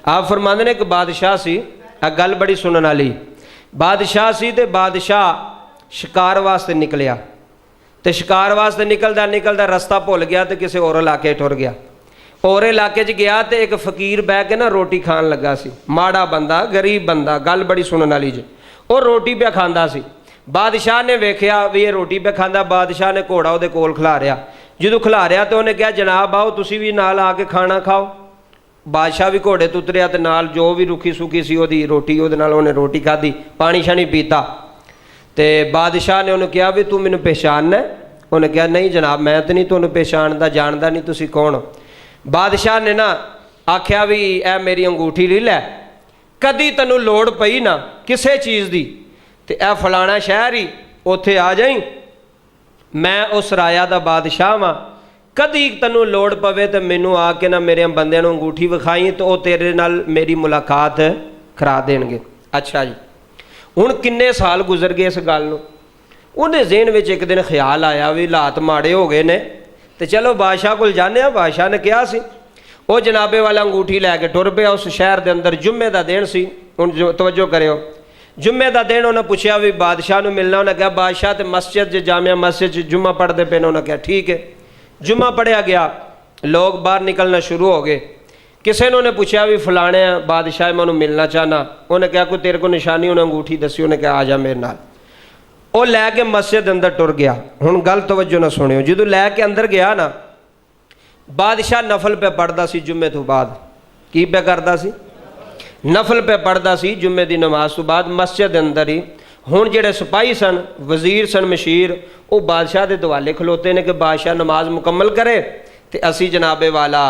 आप फरमाते ने एक बादशाह सी, गल बड़ी सुनने वाली। बादशाह सी ते बादशाह शिकार वास्ते निकलिया, तो शिकार वास्ते निकलदा निकलदा रस्ता भुल गया तो किसी होर इलाके टुर गया। होर इलाके च गया तो एक फकीर बह के ना रोटी खान लगा सी। माड़ा बंदा, गरीब बंदा, गल बड़ी सुनने वाली जी। और रोटी पे खांदा सी। बादशाह ने वेख्या भी ये रोटी पे खांदा। बादशाह ने घोड़ा उहदे कोल खिलारिया। जो खिलारिया तो उन्हें कहा जनाब आओ तुसी भी नाल आके खाना खाओ। बादशाह भी घोड़े तो उतरिया तो नाल जो भी रुखी सुखी सी ओदी रोटी उहदे नाल उन्हें रोटी खाधी, पानी शानी पीता। तो बादशाह ने उन्हें कहा भी तू मैनू पहचानना? उन्हें कहा नहीं जनाब मैं तो नहीं तुहानू पहचानदा, जानदा नहीं तुसी कौन हो। बादशाह ने ना आख्या भी ए मेरी अंगूठी ले लै, कदी तैनू लोड़ पई ना किसी चीज़ की तो ए फलाना शहर ही उत्थे आ जाई, मैं उस राया दा बादशाह वां, कदी तैनू लोड़ पवे तो मैनू आके ना मेरे बंदियां नू अंगूठी विखाई तो वह तेरे नाल मेरी मुलाकात करा देणगे। अच्छा जी, हुण किन्ने साल गुजर गए इस गल नूं। उन्हें जेहन विच एक दिन ख्याल आया भी हालात माड़े हो गए ने तो चलो बादशाह कोल जाने। बादशाह ने कहा सी वो जनाबे वाला अंगूठी लैके टुर पिया। उस शहर के अंदर जुम्मे का दिन सी। हुण जो तवज्जो करियो, जुम्मे का दिन उन्हें पूछा भी बादशाह को मिलना। उन्हें कहा बादशाह तो मस्जिद जामिया मस्जिद जुम्मा पढ़ते पे। उन्हें कहा ठीक है। जुम्मा पढ़िया गया, लोग बाहर निकलना शुरू हो गए। किसी ने उन्हें पूछा भी फलाने बादशाह मैं उन्हें मिलना चाहना। उन्हें कहा कोई तेरे को निशानी? उन्हें अंगूठी दसी। उन्हें कहा आ जा मेरे नाल। वो लैके मस्जिद अंदर टुर गया। हुण गल तवज्जो ना सुनियो, जो लैके अंदर गया ना बादशाह नफल पे पढ़ता सी जुम्मे तो बाद। की पे करता सी? नफल पे पढ़ता सी जुम्मे की नमाज तो बाद मस्जिद अंदर ही। हुण जिहड़े सिपाही सन, वजीर सन मशीर, वो बादशाह के दुआले खलोते ने कि बादशाह नमाज मुकम्मल करे तो असी जनाबे वाला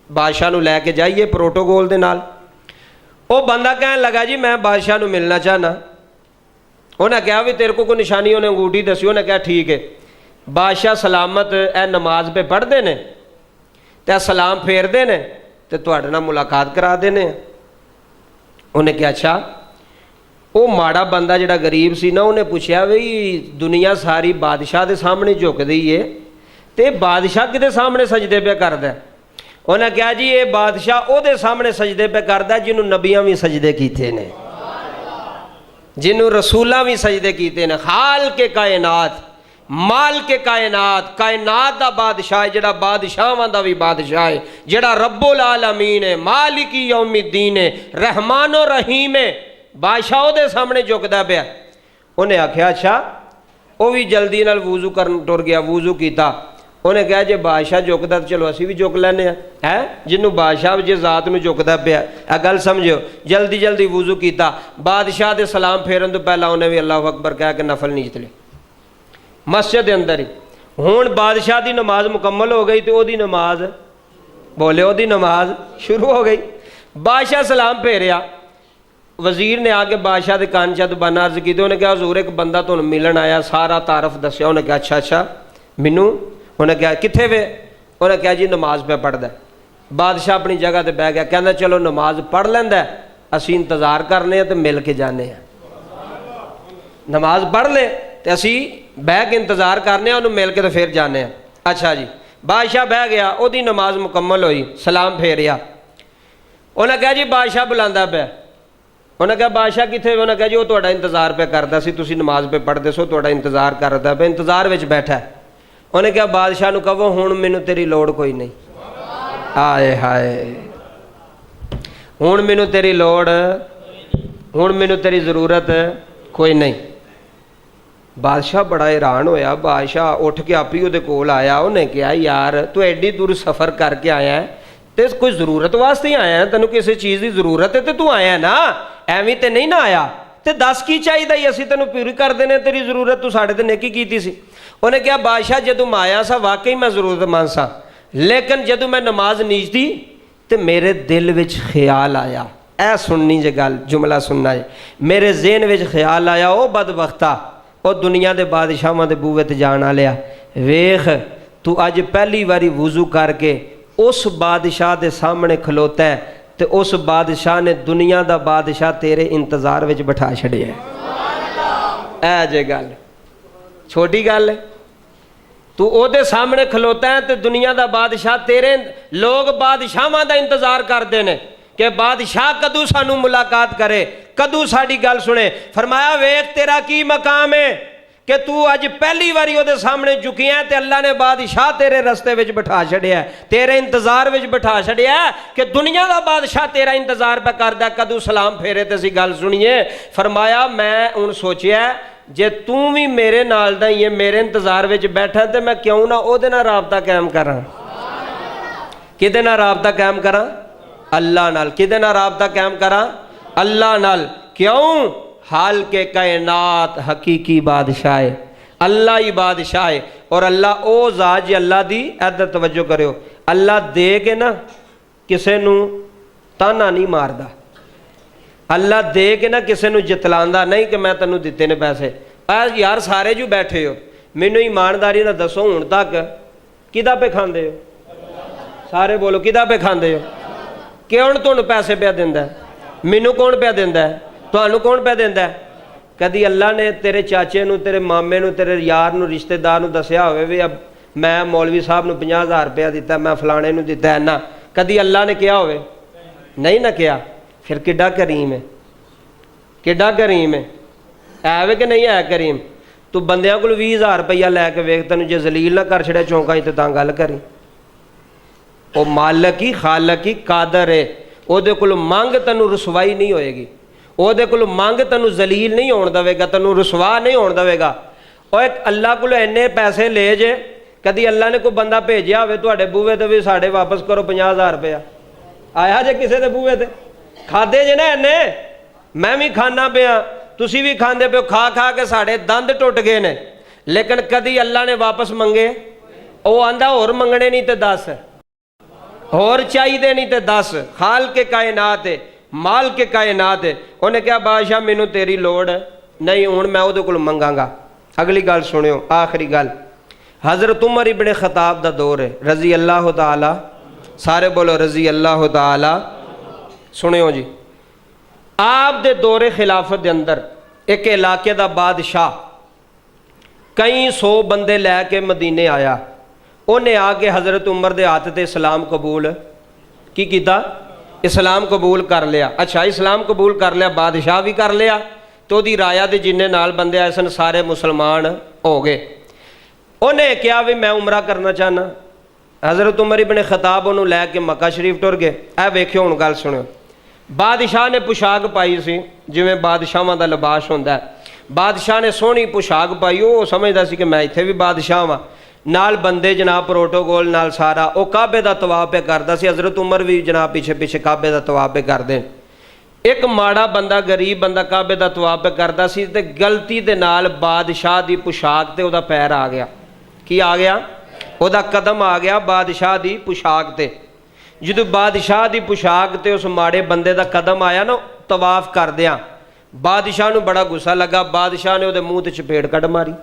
बादशाह नूं लैके जाइए प्रोटोकोल दे नाल। वो बंदा कहन लगा जी मैं बादशाह नूं मिलना चाहना। उन्हें कहा भी तेरे को कोई निशानी? उन्हें अंगूठी दसी। उन्हें कहा ठीक है। बादशाह सलामत ए नमाज पे पढ़ते ने तो सलाम फेरते ने तो तुहाडे नाल मुलाकात करा देने। उन्हें कहा अच्छा। वो माड़ा बंदा जिहड़ा गरीब सी ना उन्हें पूछा भी दुनिया सारी बादशाह के सामने झुकदी है तो बादशाह किदे सामने सजदे पे करदा? उन्हें कहा जी ये बादशाह उहदे सामने सजदे पे करदा जिन्हों नबियां भी सजदे कीते ने, जिन्हों रसूलां भी सजदे कीते ने। खाल के कायनात, माल के कायनात, कायनात दा बादशाह है, जिहड़ा बादशाहां दा भी बादशाह है, जिहड़ा रब्बुल आलमीन है, मालिकी यौमिद्दीन है, रहमानो रहीम है। बादशाह उहदे सामने झुकदा पिया। उन्हें आख्या अच्छा। वह भी जल्दी नाल वूजू करन टुर गया, वूजू कीता। उन्हें कहा जे बादशाह झुकदा तो चलो असी भी झुक लैने है। जिन्हों बादशाह जिस जात में झुकदा पिया, आ गल समझो। जल्दी जल्दी वूजू कीता। बादशाह के सलाम फेरन तो पहला उन्हें भी अल्लाह अकबर कह के नफल नीच ले मस्जिद के अंदर ही। हुण बादशाह की नमाज मुकम्मल हो गई तो वही नमाज बोले वही नमाज शुरू हो गई। बादशाह सलाम फेरिया। वजीर ने आके बादशाह के कान च दबाना अर्ज की। उन्हें कहा हजूर एक बंदा तुहानूं मिलन आया, सारा तारफ दसिया। उन्हें कहा अच्छा अच्छा मैनू? उन्हें कहा कित्थे वे? उन्हें कहा जी नमाज पे पढ़दा। बादशाह अपनी जगह पर बह गया। कहना चलो नमाज पढ़ लैंदा, असी इंतजार करने तो मिल के जाने। नमाज पढ़ ले तो असी बह के इंतजार करने, उन्होंने मिल के तो फिर जाने। अच्छा जी, बादशाह बह गया, वही नमाज मुकम्मल हुई, सलाम फेरिया। उन्हें कहा जी बादशाह बुलांदा पिया। उन्हें कहा बादशाह कित्थे? उन्हें कहा जी वो तुहाडा इंतजार पे करदा सी, तुसीं नमाज पे पढ़दे सो, तुहाडा इंतजार करदा पे, इंतजार विच बैठा है। उन्हें कहा बादशाह नूं कहो हुण मैनूं तेरी लोड़ कोई नहीं। आए हाय, हुण मैनूं तेरी लोड़, हुण मैनूं तेरी जरूरत कोई नहीं। बादशाह बड़ा हैरान होया। बादशाह उठ के आप ही उहदे कोल आया। उन्हें कहा यार तू एड्डी दूर सफ़र करके आया है तो कोई जरूरत वास्ते ही आया है, तेनों किसी चीज़ की जरूरत है तो तू आया ना, एवं तो नहीं ना आया। तो दस की चाहिए, असीं तेनों पूरी कर देने तेरी जरूरत, तू साढ़े ते नेकी कीती सी। उन्हें कहा बादशाह जदों मैं आया सा वाकई मैं जरूरतमंद सा, लेकिन जदों मैं नमाज नीचती तो मेरे दिल विच ख्याल आया। ऐ सुननी जे गल, जुमला सुनना जे। मेरे ज़हन विच ख्याल आया ओ बदबख्ता, ओ दुनिया के बादशाहां दे बूहे ते जाण वालिया, वेख तू अज पहली बारी वुजू करके उस बादशाह के सामने खलोता है तो उस बादशाह ने दुनिया का बादशाह तेरे इंतजार में बिठा छड़िया। ऐ जे गल छोटी गल है। तू ओदे सामने खलोता है तो दुनिया का बादशाह तेरे, लोग बादशाहां का इंतजार करते हैं कि बादशाह कदू सानू मुलाकात करे, कदू साड़ी गल सुने। फरमाया वेख तेरा की मकाम है कि तू अज पहली बारी ਉਹਦੇ सामने झुकिया ते अल्लाह ने बादशाह तेरे रस्ते विच बिठा छड़िया, तेरे इंतजार विच बिठा छड़िया कि दुनिया का बादशाह तेरा इंतजार पे करदा कदू सलाम फेरे ते असीं गल सुनीए। फरमाया मैं हुण सोचिया जे तू भी मेरे नाल दा ही है, मेरे इंतजार विच बैठा ते मैं क्यों ना ਉਹਦੇ ਨਾਲ राबता कायम करा। किदे नाल राबता कायम करा? अल्लाह नाल। किदे नाल राबता कायम करा? अल्लाह नाल। क्यों? हाल के कायनात हकीकी बादशाह है, अल्लाह ही बादशाह है। और अल्लाह ओ ज़ात जी अल्लाह दी इधर तवज्जो करो, अल्लाह दे के ना किसे नू ताना नहीं मारदा, अल्लाह दे के ना किसे नू जितलांदा नहीं कि मैं तैनू दिते ने पैसे। यार सारे जू बैठे हो, मैनू ईमानदारी ना दसो हुण तक किदा पे खांदे हो? सारे बोलो किदा पे खांदे हो? कौन तुहानू पैसे पे दिंदा? मैनू कौन पे दिंदा? तुहानू कौन पे दिंदा? कदी अल्लाह ने तेरे चाचे नू, तेरे मामे नू, तेरे यार नू, रिश्तेदार नू दसिया होवे भी अब मैं मौलवी साहब नू 50,000 रुपया दिता, मैं फलाने नू दिता है ना? कदी अल्लाह ने कहा होवे? नहीं ना कहा। फिर किड्डा करीम है, किड्डा करीम है वे कि नहीं है करीम? तू बंदियां कोल 20,000 रुपया लैके वेख, तैनू जे जलील ना कर छड़े चौंका तो तां गल करी। वो मालक ही खालक ही कादर है, ਉਹਦੇ ਕੋਲ ਮੰਗ ਤੈਨੂੰ रसवाई नहीं होएगी, ਉਹਦੇ ਕੋਲ ਮੰਗ ਤੈਨੂੰ जलील नहीं होण देवेगा, तैनू रसवा नहीं होण देवेगा। और एक अल्लाह को इन्ने पैसे ले जे, कदी अल्लाह ने कोई बंदा भेजिया होवे तुहाडे बूहे ते भी साढ़े वापस करो 50,000 रुपया, आया जे किसी के बूहे ते? खादे जे ना इन्ने, मैं भी खाना पिया, तुसी भी खांदे पे, खा खा के साढ़े दंद टुट गए ने, लेकिन कदी अल्लाह ने वापस मंगे? वो आंदा होर मंगने नहीं तो दस, होर चाहिए नहीं तो दस। खाल के कायनात है, माल के कायनात है। उन्हें क्या बादशाह मैनू तेरी लोड़ नहीं, हुण मैं उहदे कोल मंगांगा। अगली गल सुनियो, आखिरी गल, हज़रत उमर इब्ने खताब दा दौर है, रजी अल्लाह ताला, सारे बोलो रजी अल्लाह ताला। सुनियो जी, आप दे दौरे खिलाफत दे अंदर एक इलाके दा बादशाह कई 100 बंदे लैके मदीने आया। उन्हें आके हज़रत उमर दे हाथ ते इस्लाम कबूल की कीता? इस्लाम कबूल कर लिया। अच्छा, इस्लाम कबूल कर लिया, बादशाह भी कर लिया, तो उसकी राया के जिन्ने नाल बंदे आए सन सारे मुसलमान हो गए। उन्हें क्या भी मैं उमरा करना चाहना। हज़रत उमर इब्ने खताब उन्होंने लैके मक्का शरीफ टुर गए। ऐ वेखियो हुण गल सुनियो, बादशाह ने पोशाक पाई सी जिवें बादशाहां दा लिबास हुंदा है। बादशाह ने सोहनी पोशाक पाई, वो समझदा सी कि मैं इत्थे भी बादशाह वां, नाल बंदे जनाब प्रोटोकोल नाल सारा। वो काबे दा तवाफ पे करदा सी, हज़रत उमर भी जनाब पीछे पीछे काबे दा तवाफ पे करदे। एक माड़ा बंदा गरीब बंदा काबे दा तवाफ पे करदा सी ते गलती दे नाल बादशाह दी पोशाक ते उहदा पैर आ गया। की आ गया? उहदा कदम आ गया बादशाह दी पोशाक ते। जो बादशाह की पोशाक ते उस माड़े बंदे का कदम आया ना तवाफ करदियां, बादशाह नूं बड़ा गुस्सा लगा। बादशाह ने उहदे मूँह ते चपेड़ कड़ मारी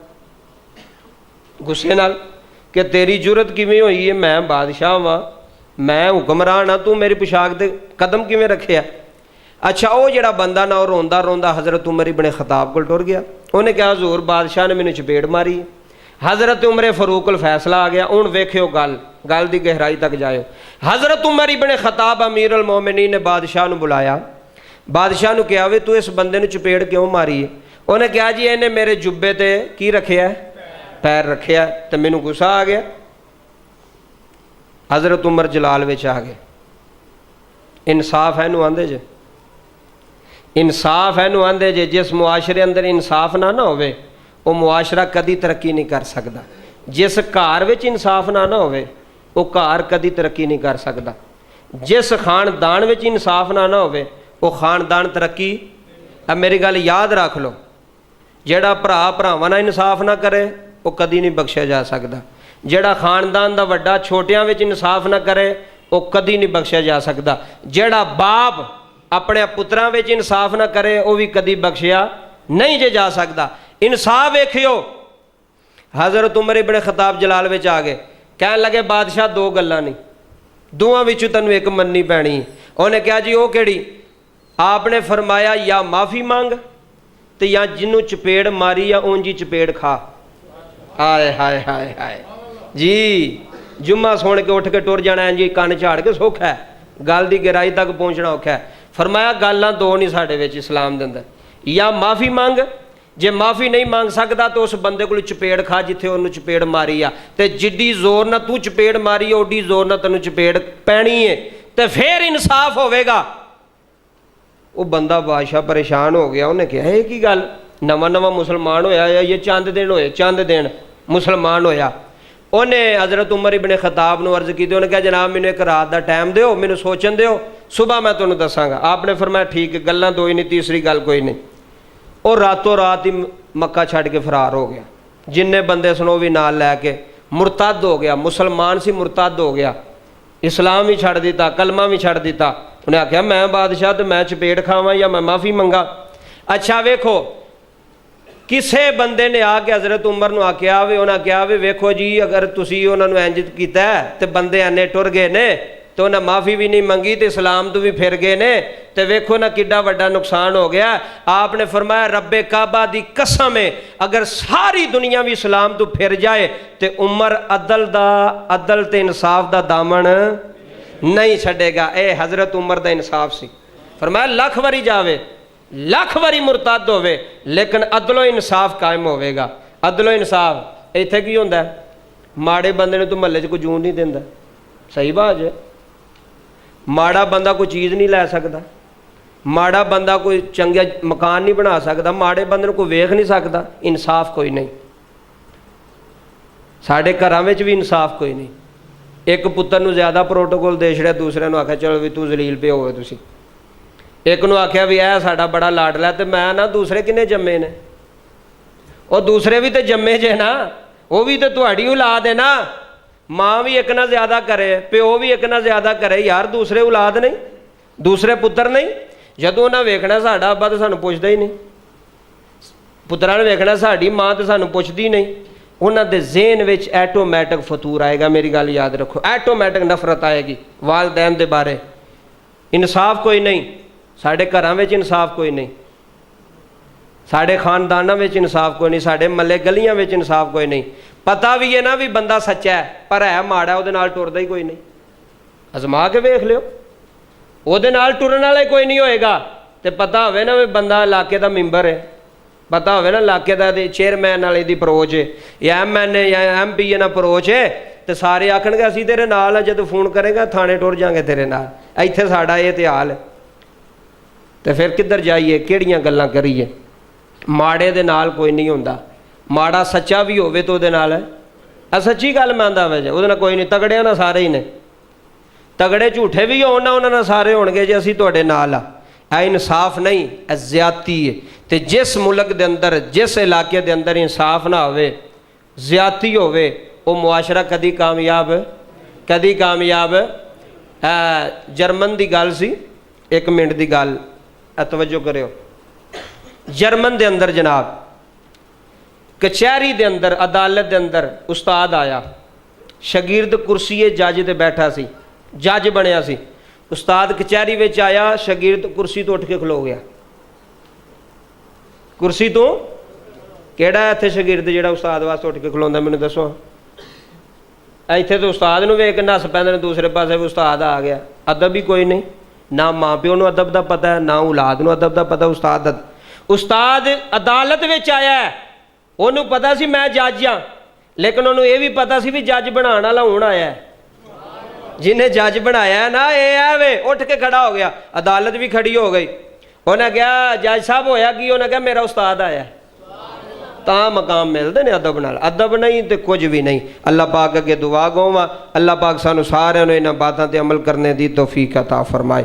गुस्से नाल कि तेरी जुरत किवें होई है, मैं बादशाह वां, मैं हुक्मरान हाँ, तू मेरी पोशाक ते कदम किवें रखिया? अच्छा, वो जिहड़ा बंदा ना वो रोंदा रोंदा हज़रत उमर इब्ने खताब कोल टुर गया। उन्हें कहा हज़ूर बादशाह ने मैनूं चपेड़ मारी। हज़रत उमर फारूक फैसला आ गया। हुण वेखियो गल दी गहराई तक जाओ। हज़रत उमर इब्ने खताब अमीर अल मोमिनीन ने बादशाह नूं बुलाया। बादशाह नूं कहा वे तू इस बंदे नूं चपेड़ क्यों मारी है? उन्हें कहा जी इन्हें मेरे जुब्बे ते की रखिया? पैर रखिया, तो मैनूं गुस्सा आ गया। हज़रत उमर जलाल विच आ गए। इंसाफ है नूं आंदे जे, इंसाफ है नूं आंदे जे। जिस मुआशरे अंदर इंसाफ ना होवे वो मुआशरा कदी तरक्की नहीं कर सकता। जिस घर विच इंसाफ ना होवे वो घर कदी तरक्की नहीं कर सकता। जिस खानदान विच इंसाफ ना होवे वो खानदान तरक्की। अब मेरी गल याद रख लो, जिहड़ा भरा भरावां नाल इंसाफ ना करे वो कदी नहीं बख्शिया जा सकता। जिहड़ा खानदान दा वड्डा छोटियां विच इंसाफ ना करे वो कदी नहीं बख्शिया जा सकता। जिहड़ा बाप अपने पुत्रां विच इंसाफ ना करे वो भी कदी बख्शिया नहीं जे जा सकता। इंसाफ वेखियो। हज़रत उमर इब्ने खताब जलाल विच आ गए। कहन लगे बादशाह दो गल्लां नहीं, दोवां विचों तैनूं एक मननी पैनी। उन्हें कहा जी वो केड़ी? आपने फरमाया या माफ़ी मांग तो या जिन्हों चपेड़ मारी या ऊंजी चपेड़ खा। हाय हाय हाय हाय जी, जुम्मा सुन के उठ के टुर जाना है जी, कन झाड़ के सौखा है, गल की गहराई तक पहुँचना औखा है। फरमाया गल्लां दो नहीं साडे विच इस्लाम दे अंदर, या माफ़ी मंग, जे माफ़ी नहीं मंग सकता तो उस बंदे को चपेड़ खा जिथे उन्होंने चपेड़ मारी आ, ते जिड्डी जोर ना तू चपेड़ मारी ओडी जोर ना तेन चपेड़ पैनी है, तो फिर इंसाफ होवेगा। वो बंदा बादशाह परेशान हो गया, उन्हें कहा ये की गल, नवा नवा मुसलमान होया या ये चंद दिन होए, चंद दिन मुसलमान होया। उन्हें हज़रत उमर इब्ने खताब नूं अर्ज़ की, उन्हें कहा जनाब मैनूं एक रात का टाइम दिओ, मैनूं सोचन दिओ, सुबह मैं तुहानूं दसांगा। आपने फरमाया ठीक है, गल्लां दो ही नहीं, तीसरी गल कोई नहीं। और रातों रात ही मक्का छड्ड के फरार हो गया। जिन्ने बंदे सन वो भी नाल लैके मुरतद हो गया, मुसलमान सी मुरतद हो गया, इस्लाम भी छड्ड दिता, कलमा भी छड्ड दिता। उन्हें आख्या मैं बादशाह तो मैं चपेड़ खावां या मैं माफ़ी मंगा। अच्छा वेखो, किसे बंदे ने आके हज़रत उमर नूं आख्या वे, उन्हें आख्या वे वेखो जी अगर तुसी उन्होंने इंज कीता तो बंदे इन्ने टुर गए ने, तो उन्हें माफ़ी भी नहीं मंगी तो इस्लाम तो भी फिर गए ने, तो वेखो ना किड्डा वड्डा नुकसान हो गया। आपने फरमाया रब्बे काबा दी कसम है, अगर सारी दुनिया भी इस्लाम तो फिर जाए तो उमर अदल ते इंसाफ दा दामन नहीं छड़ेगा। ए हज़रत उमर दा इंसाफ सी। फरमाया लख वारी जावे, लख वारी मुरतद होवे, लेकिन अदलो इंसाफ कायम होवेगा। अदलो इंसाफ इत्थे की हुंदा है, माड़े बंदे नूं तूं महल्ले च कोई जून नहीं दिंदा, सही बात है। माड़ा बंदा कोई चीज़ नहीं लै सकता, माड़ा बंदा कोई चंगा मकान नहीं बना सकता, माड़े बंदे नूं कोई वेख नहीं सकता। इंसाफ कोई नहीं, साढ़े घरां विच भी इंसाफ कोई नहीं। एक पुत्तर नूं ज़्यादा प्रोटोकॉल दे छड़िया, दूसरे नूं आख्या चलो भी तू जलील पे होवे तुसी। एक नूं आख्या भी ऐ साडा बड़ा लाडला, तो मैं ना दूसरे किन्ने जम्मे ने, और दूसरे भी तो जम्मे जे ना, वो भी तो तुहाड़ी औलाद है ना। माँ भी एक ना ज़्यादा करे, प्यो भी एक ना ज़्यादा करे, यार दूसरे औलाद नहीं, दूसरे पुत्र नहीं। जदों उन्हें वेखना साडा अब्बा तो सानू पुछदा ही नहीं, पुत्रा ने वेखना साडी माँ तो सानू पुछदी नहीं। उन्होंने ज़हन विच ऐटोमैटिक फतूर आएगा, मेरी गल याद रखो, ऐटोमैटिक नफरत आएगी वालदैन दे बारे। इंसाफ कोई नहीं, साढ़े घरां विच इंसाफ कोई नहीं, साढ़े खानदानां विच इंसाफ कोई नहीं, साढ़े मल्ले गलियां विच इंसाफ कोई नहीं। पता भी है ना भी बंदा सच्चा है, पर है माड़ा, उहदे नाल टुरदा ही कोई नहीं। अजमा के वेख लियो, उहदे नाल टुरन वाला कोई नहीं होएगा। तो पता होवे ना भी बंदा इलाके का मैंबर है, पता होवे ना इलाके का चेयरमैन वाले दी अप्रोच है, या MNA या MP ना अप्रोच है, तो सारे आखणगे असीं तेरे नाल आ, जदों फोन करेगा थाने टुर जाएंगे तेरे नाल, इत्थे साडा ये ते हाल है। तो फिर किधर जाइए, किहड़ियां गल्लां करिए। माड़े दे नाल कोई नहीं होंदा, माड़ा सच्चा भी होवे तो उहदे नाल है, सच्ची गल मंनदा वे जे उहदे नाल कोई नहीं। तगड़ियां नाल सारे ही ने, तगड़े झूठे भी होण ना उहनां नाल सारे होणगे जे असीं तुहाडे नाल आ। ऐ इंसाफ नहीं, ऐ ज़्यादती है। तो जिस मुल्क दे अंदर, जिस इलाके दे अंदर इंसाफ ना होवे, ज़्यादती होवे, वो मुआशरा कदी कामयाब, कदी कामयाब। जर्मन की गल सी, एक मिनट की गल तवज्जो करियो। जर्मन दे अंदर जनाब कचहरी दे अंदर, अदालत दे अंदर उस्ताद आया, शगीर्द कुर्सी जज ते बैठा सी, जज बनया सी। उस्ताद कचहरी विच आया, शगीर्द कुर्सी तो उठ के खलो गया। कुर्सी तो केड़ा है इत्थे शगीर्द जिहड़ा उस्ताद वास्ते उठ के खलोंदा, मैनूं दसो। इत्थे तो उस्ताद नूं वेख के नस पैंदे ने, दूसरे पासे भी उस्ताद आ गया। अदब ही कोई नहीं, ना माँ प्यो नूं अदब दा पता है, ना औलाद नूं अदब दा पता। उस्ताद अदालत विच आया है, उन्हों पता सी मैं जज हाँ, लेकिन उन्होंने ये भी पता सी भी जज बनाने वाला हुण आया है। जिन्हें जज बनाया है ना, ये है वे, उठ के खड़ा हो गया। अदालत भी खड़ी हो गई। उन्हें कहा जज साहब होया कि, उन्हें कहा मेरा उस्ताद आया। तां मकाम मिलते हैं अदब नाल, अदब नहीं तो कुछ भी नहीं। अल्लाह पाक अगे दुआ गो, अल्लाह पाक सानू सारिआं नूं इन्हां बातां ते अमल करने दी तौफीक अता फरमाए।